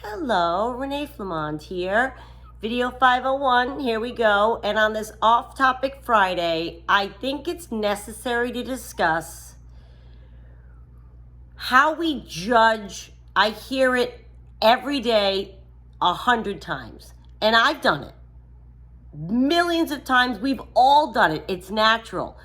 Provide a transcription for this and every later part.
Hello, Renee Flamond here. Video 501, here we go. And on this off-topic Friday, I think it's necessary to discuss how we judge. I hear it every day 100 times, and I've done it. Millions of times, we've all done it. It's natural.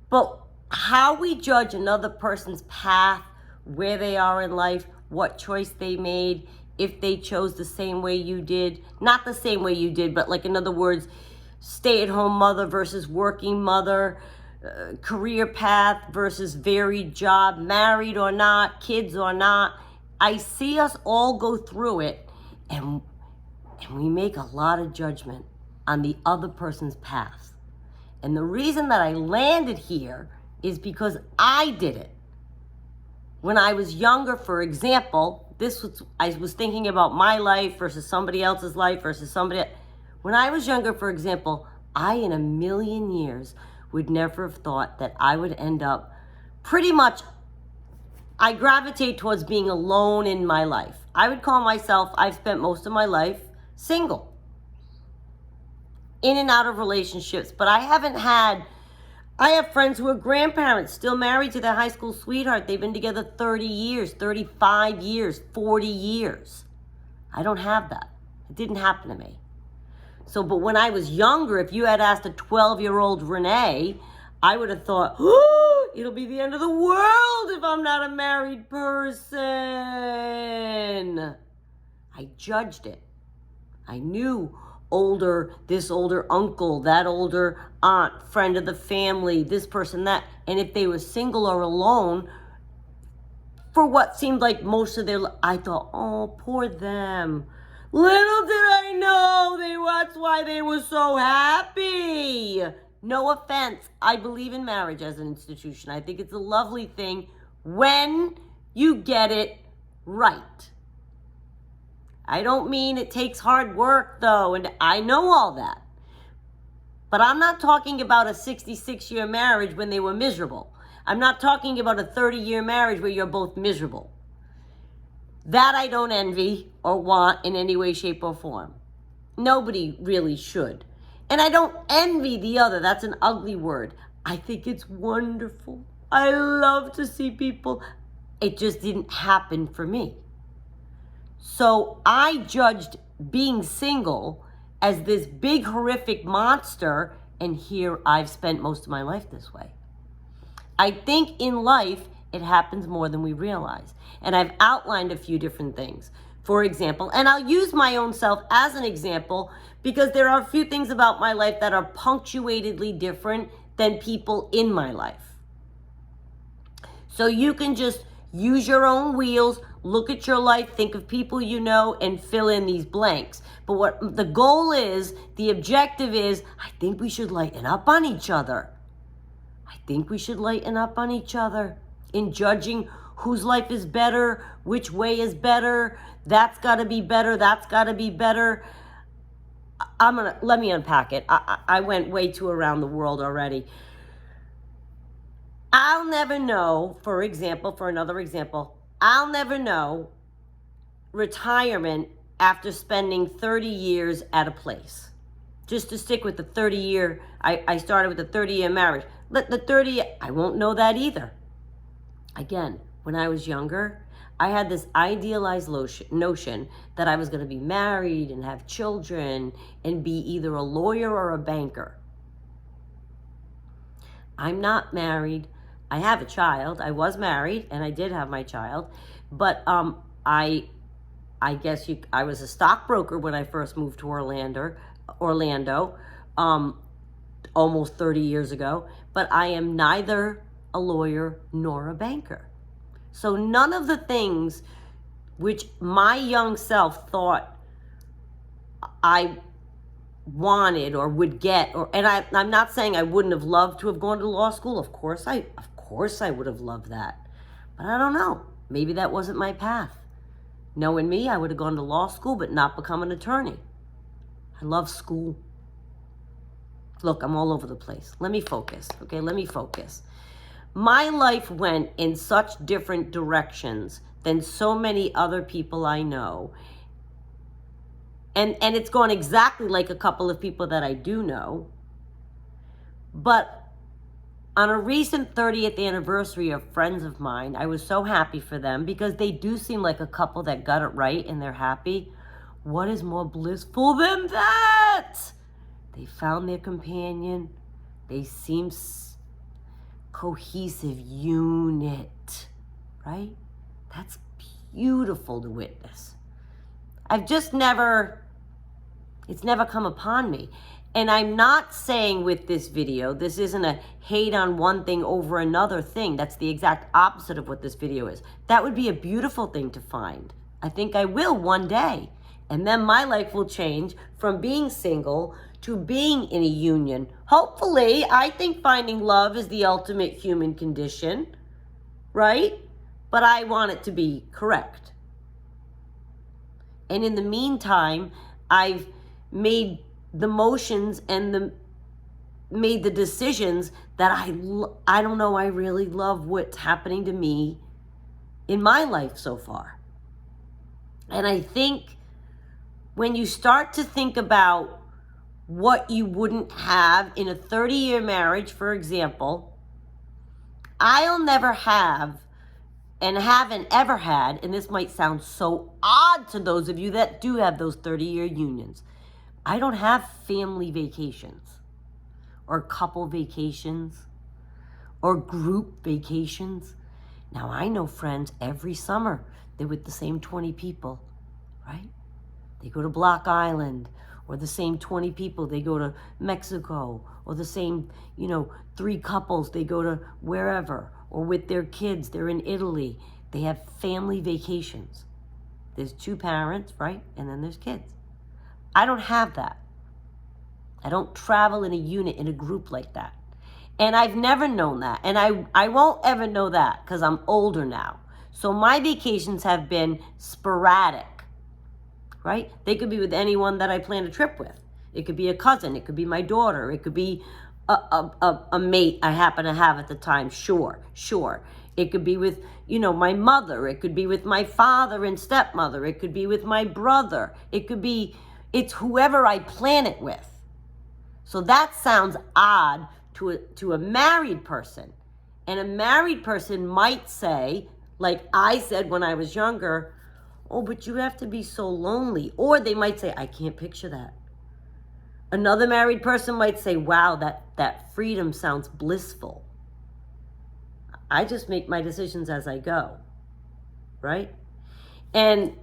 But how we judge another person's path, where they are in life, what choice they made, if they chose the same way you did, not the same way you did, but like in other words, stay-at-home mother versus working mother, career path versus varied job, married or not, kids or not. I see us all go through it, and we make a lot of judgment on the other person's path. And the reason that I landed here is because I did it. When I was younger, for example, I was thinking about my life versus somebody else's life versus somebody else. When I was younger, for example, I in a million years would never have thought that I would end up pretty much, I gravitate towards being alone in my life. I would call myself, I've spent most of my life single, in and out of relationships, but I have friends who are grandparents, still married to their high school sweetheart. They've been together 30 years, 35 years, 40 years. I don't have that. It didn't happen to me. So, but when I was younger, if you had asked a 12-year-old Renee, I would have thought, oh, it'll be the end of the world if I'm not a married person. I judged it. I knew this older uncle, that older aunt, friend of the family, this person, that. And if they were single or alone, for what seemed like most of their life, I thought, oh, poor them. Little did I know that's why they were so happy. No offense. I believe in marriage as an institution. I think it's a lovely thing when you get it right. I don't mean it takes hard work, though, and I know all that. But I'm not talking about a 66-year marriage when they were miserable. I'm not talking about a 30-year marriage where you're both miserable. That I don't envy or want in any way, shape, or form. Nobody really should. And I don't envy the other. That's an ugly word. I think it's wonderful. I love to see people. It just didn't happen for me. So I judged being single as this big, horrific monster, and here I've spent most of my life this way. I think in life, it happens more than we realize. And I've outlined a few different things. For example, and I'll use my own self as an example because there are a few things about my life that are punctuatedly different than people in my life. So you can just use your own wheels, look at your life, think of people you know, and fill in these blanks. But what the goal is, the objective is, I think we should lighten up on each other. I think we should lighten up on each other in judging whose life is better, which way is better, that's got to be better, that's got to be better. Let me unpack it. I went way too around the world already. I'll never know, for another example, I'll never know retirement after spending 30 years at a place. Just to stick with the 30-year, I started with a 30-year marriage. I won't know that either. Again, when I was younger, I had this idealized notion that I was going to be married and have children and be either a lawyer or a banker. I'm not married. I have a child. I was married and I did have my child, but I guess I was a stockbroker when I first moved to Orlando, almost 30 years ago, but I am neither a lawyer nor a banker. So none of the things which my young self thought I wanted or would get, and I'm not saying I wouldn't have loved to have gone to law school. Of course I would have loved that. But I don't know. Maybe that wasn't my path. Knowing me, I would have gone to law school but not become an attorney. I love school. Look, I'm all over the place. Let me focus, okay? Let me focus. My life went in such different directions than so many other people I know. And it's gone exactly like a couple of people that I do know. But on a recent 30th anniversary of friends of mine, I was so happy for them because they do seem like a couple that got it right and they're happy. What is more blissful than that? They found their companion. They seem cohesive unit, right? That's beautiful to witness. It's never come upon me. And I'm not saying with this video, this isn't a hate on one thing over another thing. That's the exact opposite of what this video is. That would be a beautiful thing to find. I think I will one day. And then my life will change from being single to being in a union. Hopefully, I think finding love is the ultimate human condition, right? But I want it to be correct. And in the meantime, I've made the motions and made the decisions that I don't know, I really love what's happening to me in my life so far. And I think when you start to think about what you wouldn't have in a 30-year marriage, for example, I'll never have and haven't ever had, and this might sound so odd to those of you that do have those 30-year unions, I don't have family vacations or couple vacations or group vacations. Now, I know friends every summer, they're with the same 20 people, right? They go to Block Island, or the same 20 people, they go to Mexico, or the same, 3 couples, they go to wherever, or with their kids, they're in Italy. They have family vacations. There's 2 parents, right? And then there's kids. I don't have that. I don't travel in a unit, in a group like that. And I've never known that. And I won't ever know that because I'm older now. So my vacations have been sporadic, right? They could be with anyone that I plan a trip with. It could be a cousin. It could be my daughter. It could be a mate I happen to have at the time. Sure. It could be with, my mother. It could be with my father and stepmother. It could be with my brother. It's whoever I plan it with. So that sounds odd to a married person. And a married person might say, like I said when I was younger, oh, but you have to be so lonely. Or they might say, I can't picture that. Another married person might say, wow, that freedom sounds blissful. I just make my decisions as I go, right? And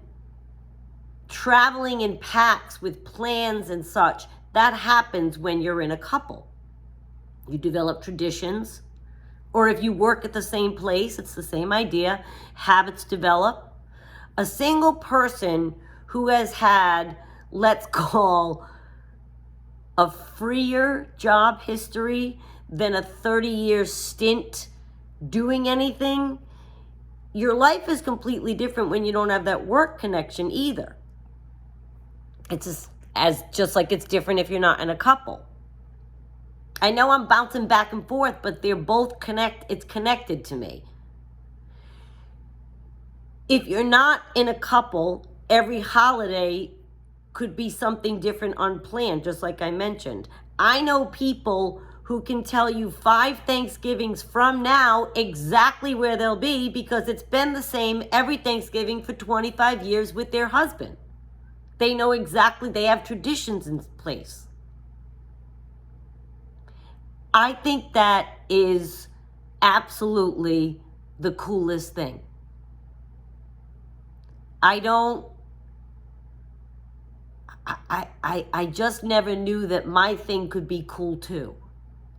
traveling in packs with plans and such, that happens when you're in a couple. You develop traditions, or if you work at the same place, it's the same idea. Habits develop. A single person who has had, let's call, a freer job history than a 30-year stint doing anything, your life is completely different when you don't have that work connection either. It's just like it's different if you're not in a couple. I know I'm bouncing back and forth, but they're both it's connected to me. If you're not in a couple, every holiday could be something different unplanned, just like I mentioned. I know people who can tell you 5 Thanksgivings from now exactly where they'll be because it's been the same every Thanksgiving for 25 years with their husband. They know exactly, they have traditions in place. I think that is absolutely the coolest thing. I just never knew that my thing could be cool too,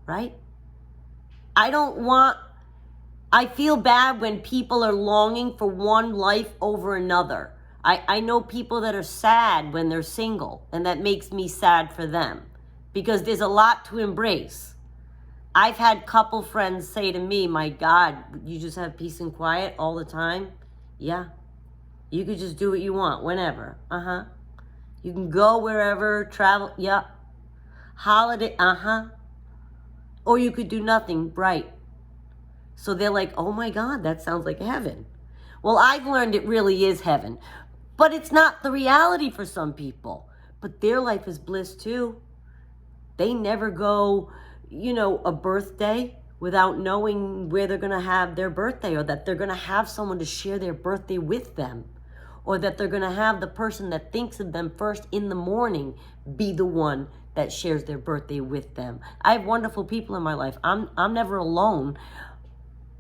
right? I feel bad when people are longing for one life over another. I know people that are sad when they're single, and that makes me sad for them because there's a lot to embrace. I've had couple friends say to me, my God, you just have peace and quiet all the time? Yeah. You could just do what you want, whenever. You can go wherever, travel, yeah. Holiday, Or you could do nothing, right. So they're like, oh my God, that sounds like heaven. Well, I've learned it really is heaven. But it's not the reality for some people. but their life is bliss too. They never go, a birthday without knowing where they're going to have their birthday, or that they're going to have someone to share their birthday with them, or that they're going to have the person that thinks of them first in the morning be the one that shares their birthday with them. I have wonderful people in my life. I'm never alone.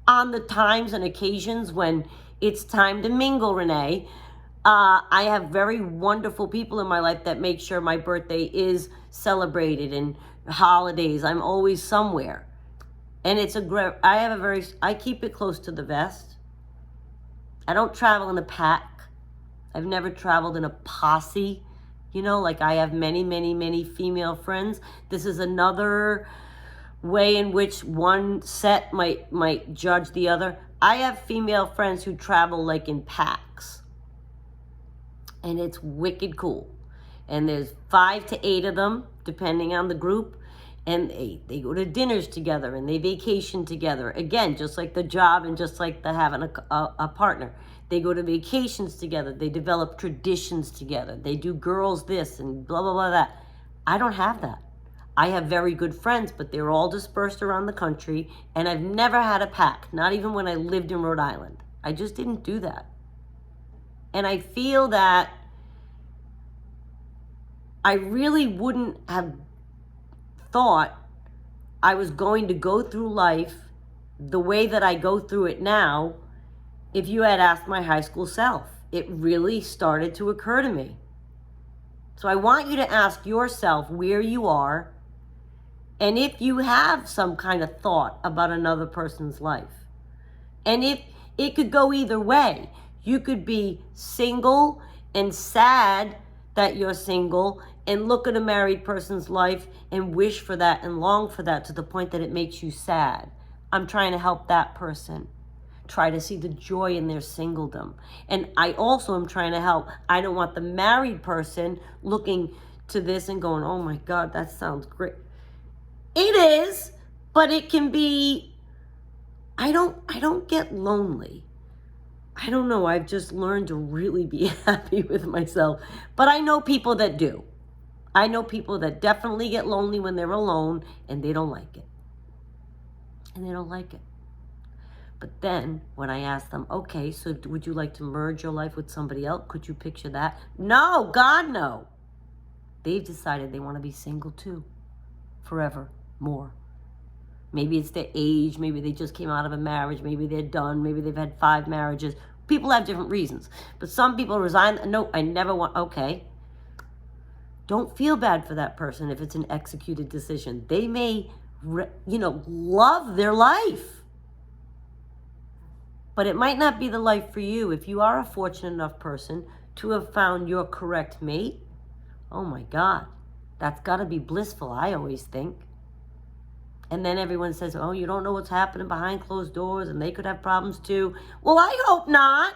On the times and occasions when it's time to mingle, Renee, I have very wonderful people in my life that make sure my birthday is celebrated, and holidays, I'm always somewhere. And I keep it close to the vest. I don't travel in a pack. I've never traveled in a posse. Like I have many, many, many female friends. This is another way in which one set might judge the other. I have female friends who travel like in packs. And it's wicked cool. And there's 5 to 8 of them, depending on the group. And they go to dinners together, and they vacation together. Again, just like the job and just like the having a partner. They go to vacations together. They develop traditions together. They do girls this and blah, blah, blah, that. I don't have that. I have very good friends, but they're all dispersed around the country. And I've never had a pack, not even when I lived in Rhode Island. I just didn't do that. And I feel that I really wouldn't have thought I was going to go through life the way that I go through it now if you had asked my high school self. It really started to occur to me. So I want you to ask yourself where you are, and if you have some kind of thought about another person's life. And if it could go either way. You could be single and sad that you're single, and look at a married person's life and wish for that and long for that to the point that it makes you sad. I'm trying to help that person try to see the joy in their singledom. And I also am trying to help. I don't want the married person looking to this and going, oh my God, that sounds great. It is, but it can be, I don't get lonely. I don't know. I've just learned to really be happy with myself. But I know people that do. I know people that definitely get lonely when they're alone, and they don't like it. And they don't like it. But then when I ask them, okay, so would you like to merge your life with somebody else? Could you picture that? No, God, no. They've decided they want to be single too, forever, more. Maybe it's their age. Maybe they just came out of a marriage. Maybe they're done. Maybe they've had 5 marriages. People have different reasons. But some people resign. No, I never want. Okay. Don't feel bad for that person if it's an executed decision. They may, love their life. But it might not be the life for you. If you are a fortunate enough person to have found your correct mate, oh my God, that's got to be blissful, I always think. And then everyone says, oh, you don't know what's happening behind closed doors, and they could have problems too. Well, I hope not.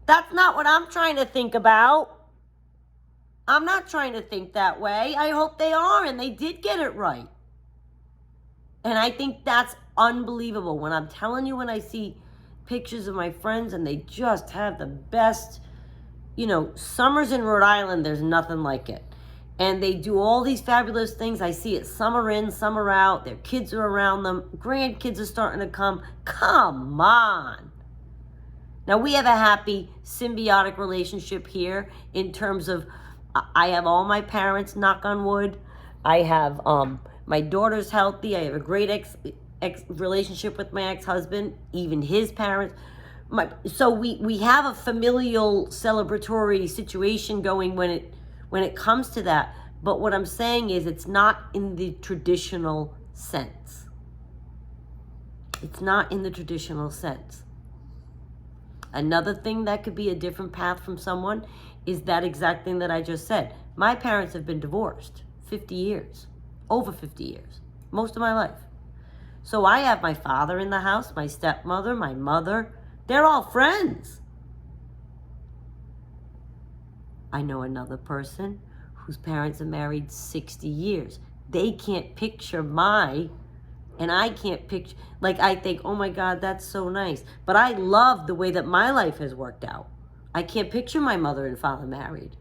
That's not what I'm trying to think about. I'm not trying to think that way. I hope they are, and they did get it right. And I think that's unbelievable. When I'm telling you, when I see pictures of my friends and they just have the best, summers in Rhode Island, there's nothing like it. And they do all these fabulous things. I see it summer in, summer out. Their kids are around them. Grandkids are starting to come. Come on. Now, we have a happy symbiotic relationship here in terms of I have all my parents, knock on wood. I have my daughter's healthy. I have a great ex relationship with my ex-husband, even his parents. So we have a familial celebratory situation going when it comes to that. But what I'm saying is it's not in the traditional sense. It's not in the traditional sense. Another thing that could be a different path from someone is that exact thing that I just said. My parents have been divorced 50 years, over 50 years, most of my life. So I have my father in the house, my stepmother, my mother. They're all friends. I know another person whose parents are married 60 years. They can't picture and I can't picture, I think, oh my God, that's so nice. But I love the way that my life has worked out. I can't picture my mother and father married.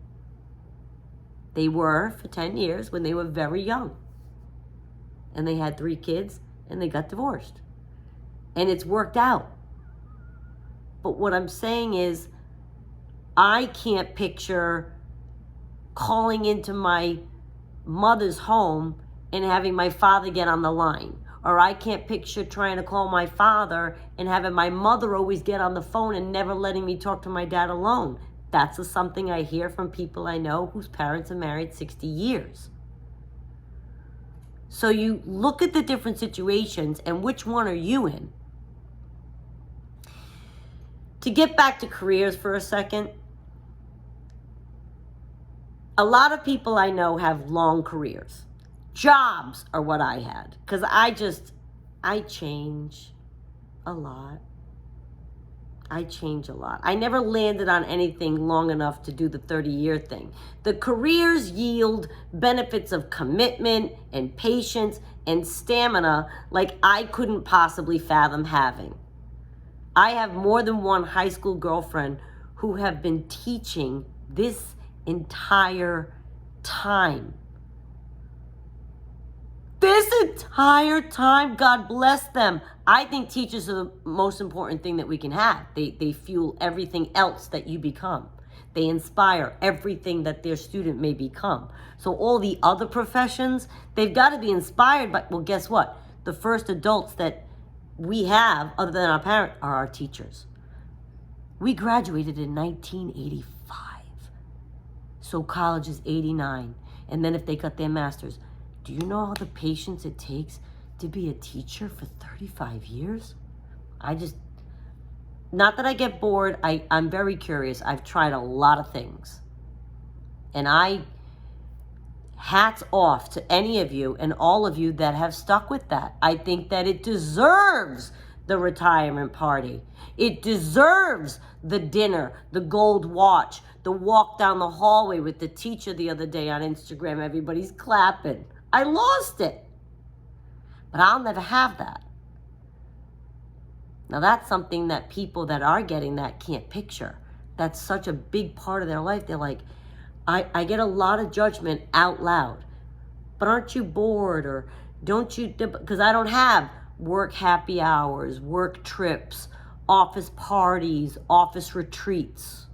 They were for 10 years when they were very young. And they had 3 kids and they got divorced. And it's worked out. But what I'm saying is, I can't picture calling into my mother's home and having my father get on the line. Or I can't picture trying to call my father and having my mother always get on the phone and never letting me talk to my dad alone. That's something I hear from people I know whose parents are married 60 years. So you look at the different situations and which one are you in? To get back to careers for a second, a lot of people I know have long careers. Jobs are what I had, because I change a lot. I change a lot. I never landed on anything long enough to do the 30-year thing. The careers yield benefits of commitment and patience and stamina like I couldn't possibly fathom having. I have more than one high school girlfriend who have been teaching this entire time. This entire time, God bless them. I think teachers are the most important thing that we can have. They fuel everything else that you become. They inspire everything that their student may become. So all the other professions, they've got to be inspired by, well, guess what? The first adults that we have, other than our parents, are our teachers. We graduated in 1985. So college is 89. And then if they got their master's, do you know all the patience it takes to be a teacher for 35 years? Not that I get bored, I'm very curious. I've tried a lot of things. And hats off to any of you and all of you that have stuck with that. I think that it deserves the retirement party. It deserves the dinner, the gold watch, the walk down the hallway with the teacher the other day on Instagram. Everybody's clapping. I lost it. But I'll never have that. Now that's something that people that are getting that can't picture. That's such a big part of their life. They're like, I get a lot of judgment out loud. But aren't you bored? Or don't you, because I don't have work happy hours, work trips, office parties, office retreats.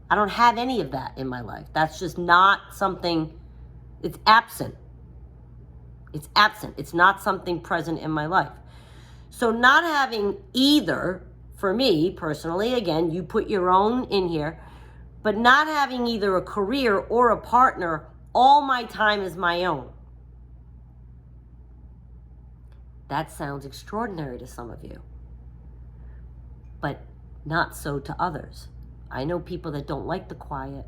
I don't have any of that in my life. That's just not something, it's absent. It's absent. It's not something present in my life. So not having either, for me personally, again, you put your own in here, but not having either a career or a partner, all my time is my own. That sounds extraordinary to some of you, but not so to others. I know people that don't like the quiet.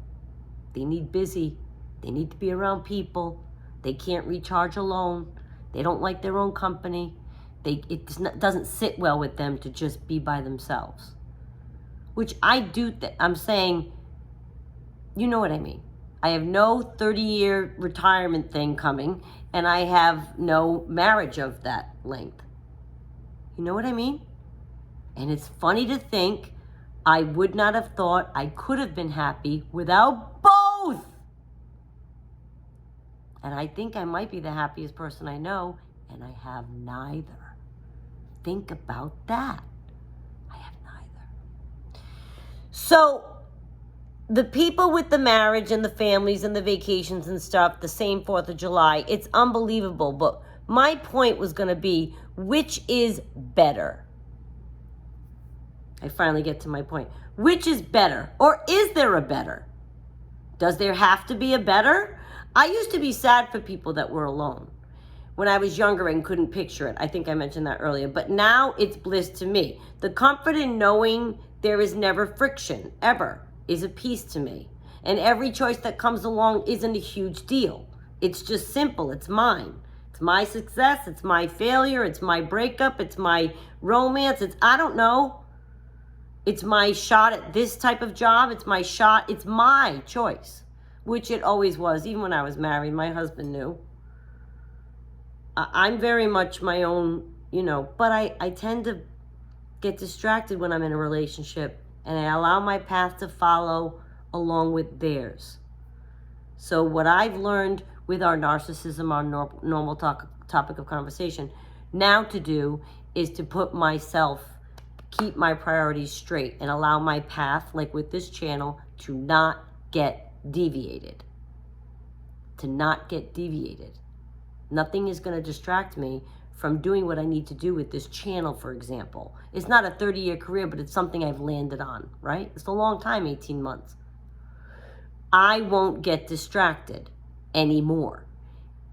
They need busy. They need to be around people. They can't recharge alone. They don't like their own company. It doesn't sit well with them to just be by themselves. Which I do, I'm saying, you know what I mean. I have no 30-year retirement thing coming, and I have no marriage of that length. You know what I mean? And it's funny to think I would not have thought I could have been happy without both. And I think I might be the happiest person I know, and I have neither. Think about that. I have neither. So the people with the marriage and the families and the vacations and stuff, the same 4th of July, it's unbelievable. But my point was going to be, which is better? I finally get to my point. Which is better? Or is there a better? Does there have to be a better? I used to be sad for people that were alone when I was younger and couldn't picture it. I think I mentioned that earlier. But now it's bliss to me. The comfort in knowing there is never friction, ever, is a peace to me. And every choice that comes along isn't a huge deal. It's just simple. It's mine. It's my success. It's my failure. It's my breakup. It's my romance. I don't know. It's my shot at this type of job. It's my shot. It's my choice, which it always was. Even when I was married, my husband knew. I'm very much my own, but I tend to get distracted when I'm in a relationship, and I allow my path to follow along with theirs. So what I've learned with our narcissism, our normal topic of conversation, now to do is to put myself, keep my priorities straight and allow my path, like with this channel, to not get deviated. To not get deviated. Nothing is going to distract me from doing what I need to do with this channel, for example. It's not a 30-year career, but it's something I've landed on, right? It's a long time, 18 months. I won't get distracted anymore.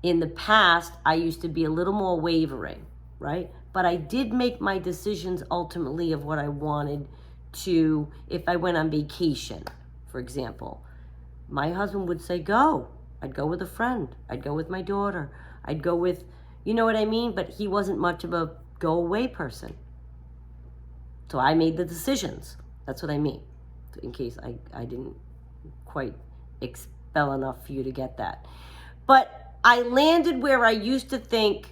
In the past, I used to be a little more wavering, right? But I did make my decisions ultimately of what I wanted to, if I went on vacation, for example. My husband would say, go. I'd go with a friend. I'd go with my daughter. I'd go with, you know what I mean? But he wasn't much of a go-away person. So I made the decisions. That's what I mean. In case I didn't quite expel enough for you to get that. But I landed where I used to think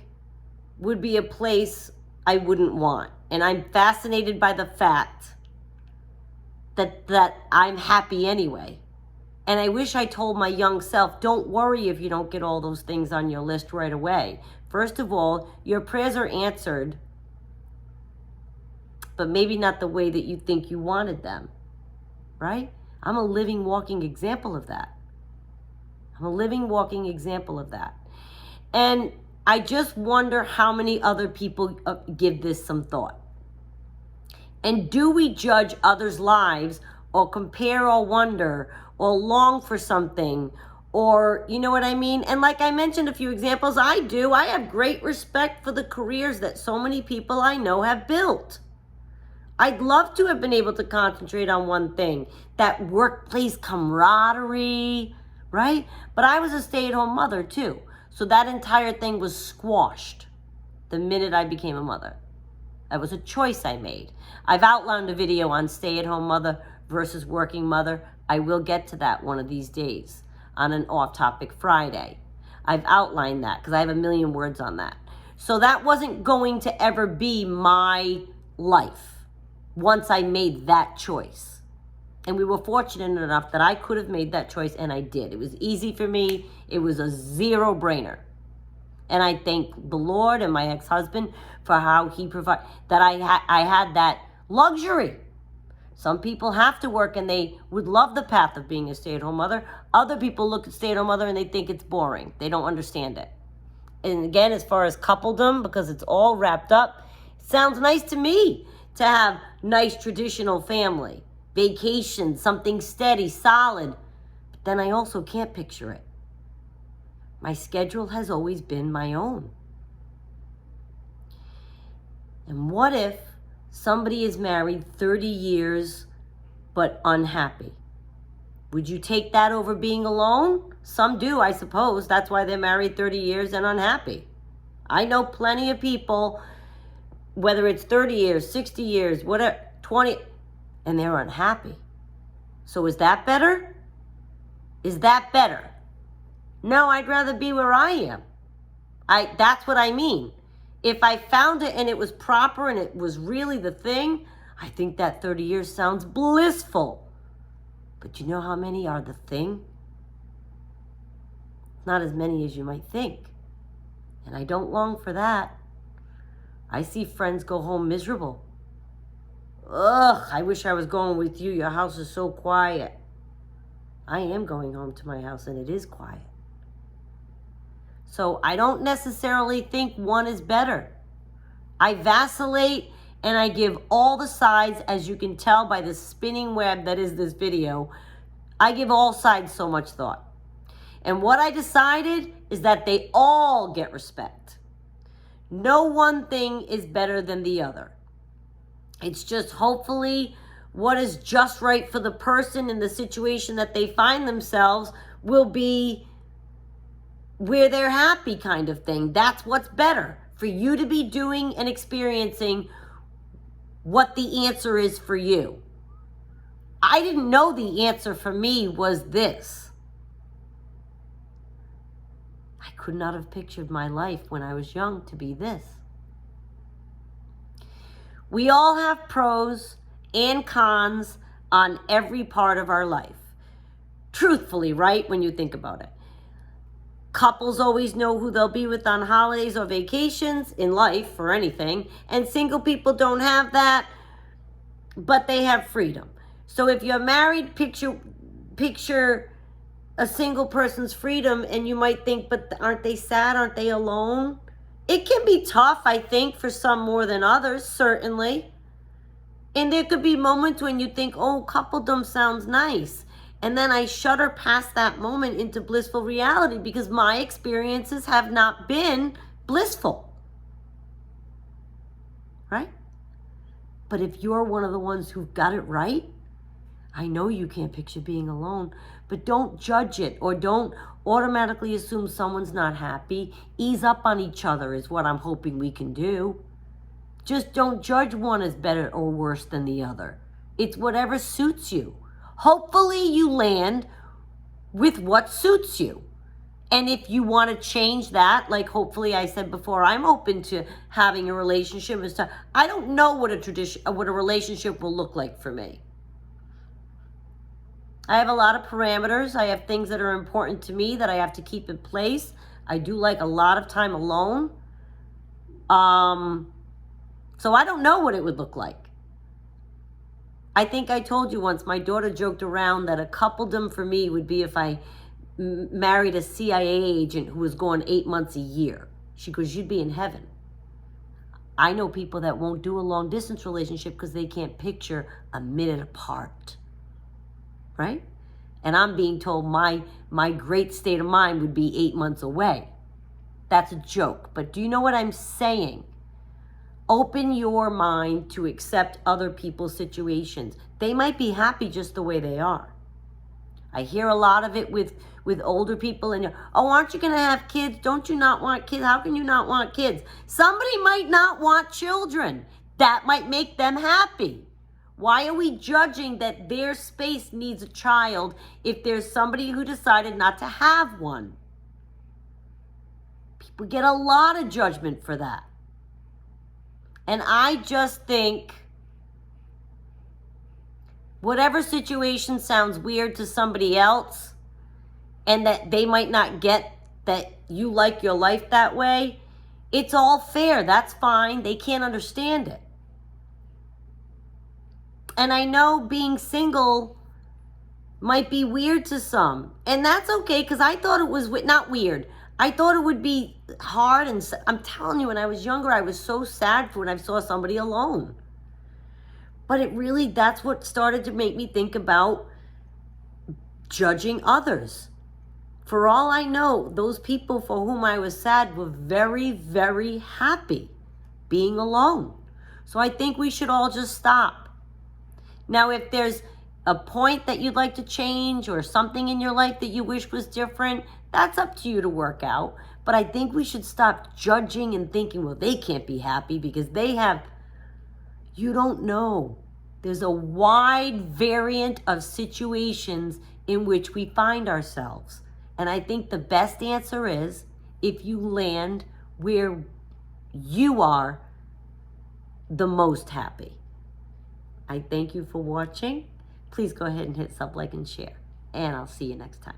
would be a place I wouldn't want. And I'm fascinated by the fact that I'm happy anyway. And I wish I told my young self, don't worry if you don't get all those things on your list right away. First of all, your prayers are answered, but maybe not the way that you think you wanted them, right? I'm a living, walking example of that. I'm a living, walking example of that. And I just wonder how many other people give this some thought. And do we judge others' lives or compare or wonder or long for something, or you know what I mean? And like I mentioned a few examples, I do. I have great respect for the careers that so many people I know have built. I'd love to have been able to concentrate on one thing, that workplace camaraderie, right? But I was a stay-at-home mother too. So that entire thing was squashed the minute I became a mother. That was a choice I made. I've outlined a video on stay-at-home mother versus working mother. I will get to that one of these days on an off-topic Friday. I've outlined that because I have a million words on that. So that wasn't going to ever be my life once I made that choice. And we were fortunate enough that I could have made that choice, and I did. It was easy for me. It was a zero-brainer. And I thank the Lord and my ex-husband for how he provided, that I had that luxury. Some people have to work and they would love the path of being a stay-at-home mother. Other people look at stay-at-home mother and they think it's boring. They don't understand it. And again, as far as coupledom, because it's all wrapped up, it sounds nice to me to have nice traditional family, vacation, something steady, solid. But then I also can't picture it. My schedule has always been my own. And what if somebody is married 30 years but unhappy? Would you take that over being alone? Some do, I suppose. That's why they're married 30 years and unhappy. I know plenty of people, whether it's 30 years, 60 years, whatever, 20, and they're unhappy. So is that better? Is that better? No, I'd rather be where I am. That's what I mean. If I found it and it was proper and it was really the thing, I think that 30 years sounds blissful. But you know how many are the thing? Not as many as you might think. And I don't long for that. I see friends go home miserable. Ugh, I wish I was going with you. Your house is so quiet. I am going home to my house and it is quiet. So I don't necessarily think one is better. I vacillate and I give all the sides, as you can tell by the spinning web that is this video. I give all sides so much thought. And what I decided is that they all get respect. No one thing is better than the other. It's just hopefully what is just right for the person in the situation that they find themselves will be where they're happy, kind of thing. That's what's better, for you to be doing and experiencing what the answer is for you. I didn't know the answer for me was this. I could not have pictured my life when I was young to be this. We all have pros and cons on every part of our life. Truthfully, right? When you think about it. Couples always know who they'll be with on holidays or vacations in life or anything. And single people don't have that, but they have freedom. So if you're married, picture a single person's freedom, and you might think, but aren't they sad? Aren't they alone? It can be tough, I think, for some more than others, certainly. And there could be moments when you think, oh, coupledom sounds nice. And then I shudder past that moment into blissful reality because my experiences have not been blissful. Right? But if you're one of the ones who've got it right, I know you can't picture being alone, but don't judge it or don't automatically assume someone's not happy. Ease up on each other is what I'm hoping we can do. Just don't judge one as better or worse than the other. It's whatever suits you. Hopefully you land with what suits you. And if you want to change that, like hopefully I said before, I'm open to having a relationship. I don't know what a relationship will look like for me. I have a lot of parameters. I have things that are important to me that I have to keep in place. I do like a lot of time alone. So I don't know what it would look like. I think I told you once, my daughter joked around that a coupledom for me would be if I married a CIA agent who was gone 8 months a year. She goes, you'd be in heaven. I know people that won't do a long distance relationship because they can't picture a minute apart. Right? And I'm being told my great state of mind would be 8 months away. That's a joke. But do you know what I'm saying? Open your mind to accept other people's situations. They might be happy just the way they are. I hear a lot of it with older people, and oh, aren't you going to have kids? Don't you not want kids? How can you not want kids? Somebody might not want children. That might make them happy. Why are we judging that their space needs a child if there's somebody who decided not to have one? People get a lot of judgment for that. And I just think whatever situation sounds weird to somebody else and that they might not get that you like your life that way, it's all fair. That's fine. They can't understand it. And I know being single might be weird to some. And that's okay, because I thought it was not weird. I thought it would be hard. And I'm telling you, when I was younger, I was so sad for when I saw somebody alone. But that's what started to make me think about judging others. For all I know, those people for whom I was sad were very, very happy being alone. So I think we should all just stop. Now, if there's a point that you'd like to change or something in your life that you wish was different, that's up to you to work out. But I think we should stop judging and thinking, well, they can't be happy because they have... You don't know. There's a wide variant of situations in which we find ourselves. And I think the best answer is if you land where you are the most happy. I thank you for watching. Please go ahead and hit sub, like, and share. And I'll see you next time.